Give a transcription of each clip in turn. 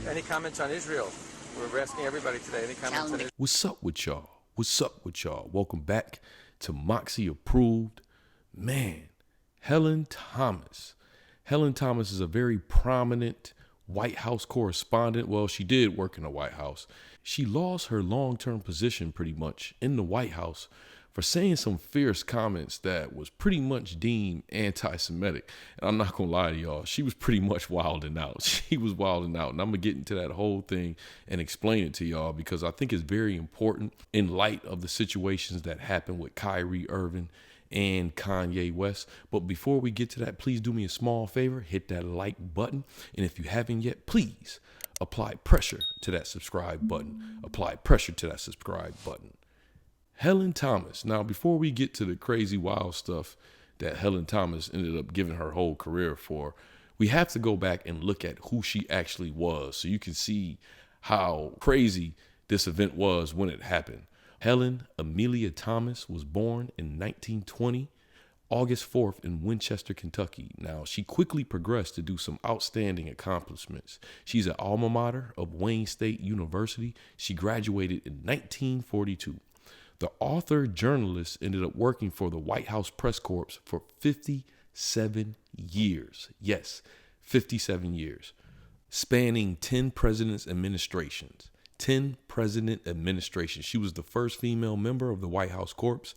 Any comments on Israel? We're asking everybody today. Any comments on Israel? What's up with y'all? What's up with y'all? Welcome back to Moxy Approved. Man, Helen Thomas. Helen Thomas is a very prominent White House correspondent. Well, she did work in the White House. She lost her long-term position pretty much in the White House for saying some fierce comments that was pretty much deemed anti-Semitic. And I'm not going to lie to y'all, she was pretty much wilding out. She was wilding out. And I'm going to get into that whole thing and explain it to y'all because I think it's very important in light of the situations that happened with Kyrie Irving and Kanye West. But before we get to that, please do me a small favor, hit that like button. And if you haven't yet, please apply pressure to that subscribe button. Apply pressure to that subscribe button. Helen Thomas. Now, before we get to the crazy wild stuff that Helen Thomas ended up giving her whole career for, we have to go back and look at who she actually was so you can see how crazy this event was when it happened. Helen Amelia Thomas was born in 1920, August 4th in Winchester, Kentucky. Now, she quickly progressed to do some outstanding accomplishments. She's an alma mater of Wayne State University. She graduated in 1942. The author-journalist ended up working for the White House Press Corps for 57 years. Yes, 57 years, spanning 10 presidents' administrations. 10 president administrations. She was the first female member of the White House Corps,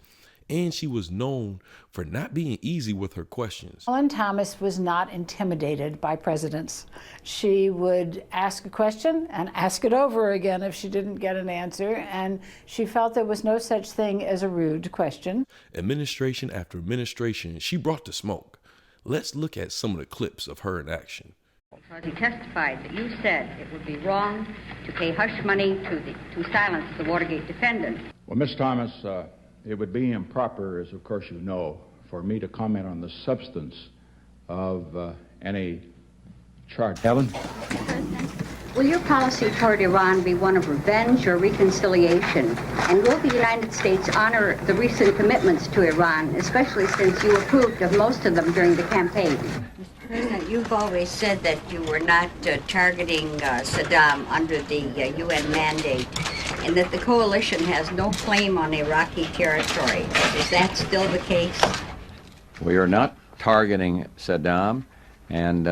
and she was known for not being easy with her questions. Helen Thomas was not intimidated by presidents. She would ask a question and ask it over again if she didn't get an answer, and she felt there was no such thing as a rude question. Administration after administration, she brought the smoke. Let's look at some of the clips of her in action. He testified that you said it would be wrong to pay hush money to silence the Watergate defendants. Well, Ms. Thomas, it would be improper, as of course you know, for me to comment on the substance of any charge. Helen? Will your policy toward Iran be one of revenge or reconciliation? And will the United States honor the recent commitments to Iran, especially since you approved of most of them during the campaign? Mr. President, you've always said that you were not targeting Saddam under the UN mandate, and that the coalition has no claim on Iraqi territory. Is that still the case? We are not targeting Saddam, and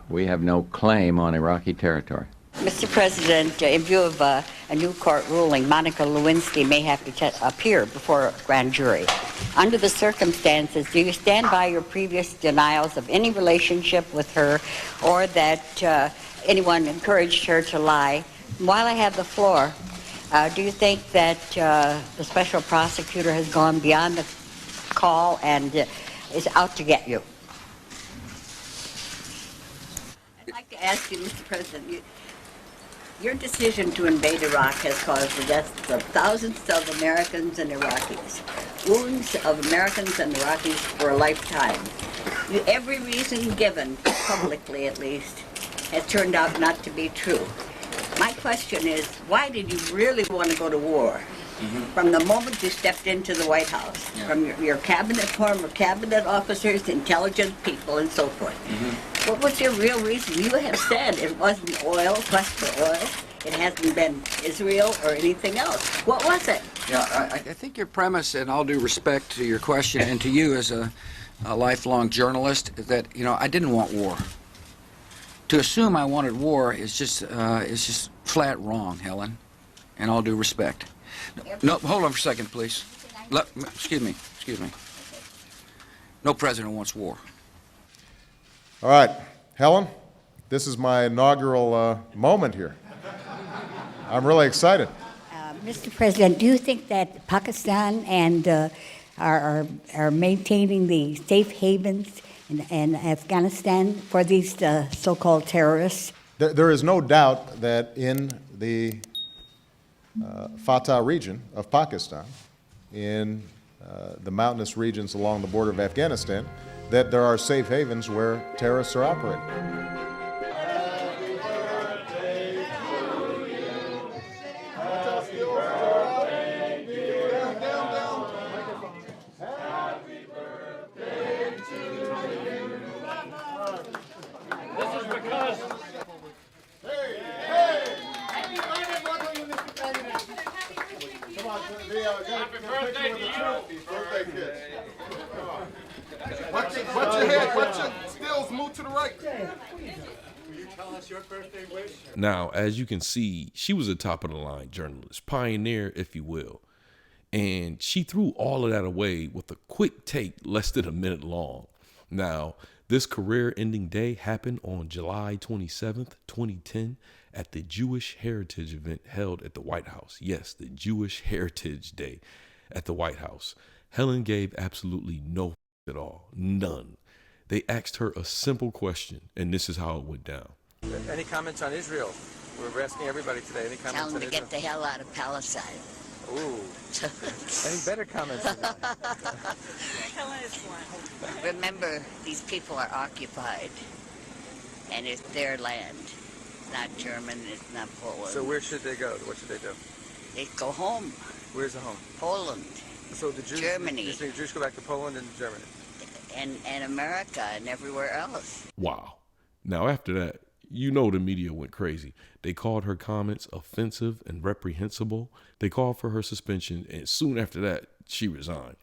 we have no claim on Iraqi territory. Mr. President, in view of a new court ruling, Monica Lewinsky may have to appear before a grand jury. Under the circumstances, do you stand by your previous denials of any relationship with her or that anyone encouraged her to lie? While I have the floor, do you think that the special prosecutor has gone beyond the call and is out to get you? I'd like to ask you, Mr. President, your decision to invade Iraq has caused the deaths of thousands of Americans and Iraqis, wounds of Americans and Iraqis for a lifetime. Every reason given, publicly at least, has turned out not to be true. My question is, why did you really want to go to war? From the moment you stepped into the White House, from your cabinet, former cabinet officers, intelligent people, and so forth. What was your real reason? You have said it wasn't oil, quest for oil. It hasn't been Israel or anything else. What was it? Yeah, I think your premise, and all due respect to your question and to you as a lifelong journalist, is that, you know, I didn't want war. To assume I wanted war is just flat wrong, Helen, and all due respect. No, hold on for a second, please. Excuse me. No president wants war. All right, Helen, this is my inaugural moment here. I'm really excited. Mr. President, do you think that Pakistan and are maintaining the safe havens in Afghanistan for these so-called terrorists? There is no doubt that in the Fatah region of Pakistan, in the mountainous regions along the border of Afghanistan, that there are safe havens where terrorists are operating. This is because birthday to you. Birthday kid. Watch your head. Watch your stills. Move to the right. Will you tell us your birthday wish? Now, as you can see, she was a top of the line journalist, pioneer, if you will. And she threw all of that away with a quick take less than a minute long. Now, this career-ending day happened on July 27th, 2010, at the Jewish Heritage event held at the White House. Yes, the Jewish Heritage Day at the White House. Helen gave absolutely no at all, none. They asked her a simple question, and this is how it went down. Any comments on Israel? We're asking everybody today. Any comments Tell on them to Israel? get the hell out of Palestine. Ooh. Any better comments than that? Remember, these people are occupied, and it's their land. It's not German, it's not Poland. So where should they go? What should they do? They go home. Where's the home? Poland. So the Jews, Germany. You think the Jews go back to Poland and Germany? And America and everywhere else. Wow. Now, after that, you know the media went crazy. They called her comments offensive and reprehensible. They called for her suspension, and soon after that, she resigned.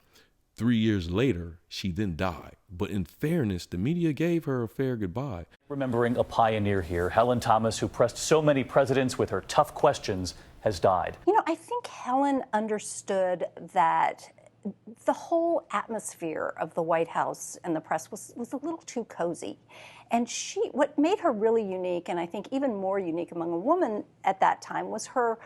3 years later, she then died. But in fairness, the media gave her a fair goodbye. Remembering a pioneer here, Helen Thomas, who pressed so many presidents with her tough questions, has died. You know, I think Helen understood that the whole atmosphere of the White House and the press was a little too cozy. And what made her really unique, and I think even more unique among a woman at that time, was her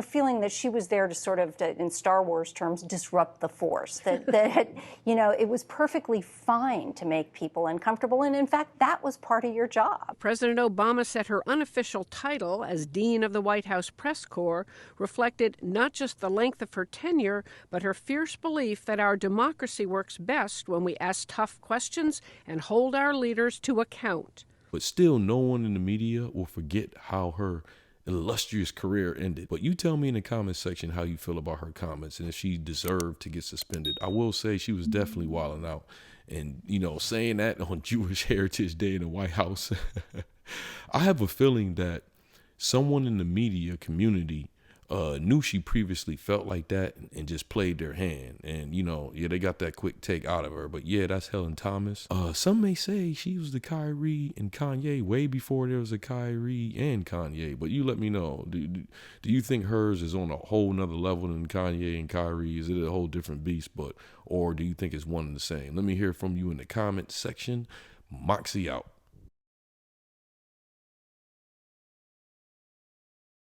feeling that she was there to sort of, in Star Wars terms, disrupt the force. That you know, it was perfectly fine to make people uncomfortable, and in fact, that was part of your job. President Obama said her unofficial title as Dean of the White House Press Corps reflected not just the length of her tenure, but her fierce belief that our democracy works best when we ask tough questions and hold our leaders to account. But still, no one in the media will forget how her illustrious career ended. But you tell me in the comments section how you feel about her comments and if she deserved to get suspended. I will say she was definitely wilding out. And, you know, saying that on Jewish Heritage Day in the White House, I have a feeling that someone in the media community knew she previously felt like that and just played their hand. And, you know, yeah, they got that quick take out of her. But yeah, that's Helen Thomas. Some may say she was the Kyrie and Kanye way before there was a Kyrie and Kanye. But you let me know. Do you think hers is on a whole nother level than Kanye and Kyrie? Is it a whole different beast? Or do you think it's one and the same? Let me hear from you in the comments section. Moxy out.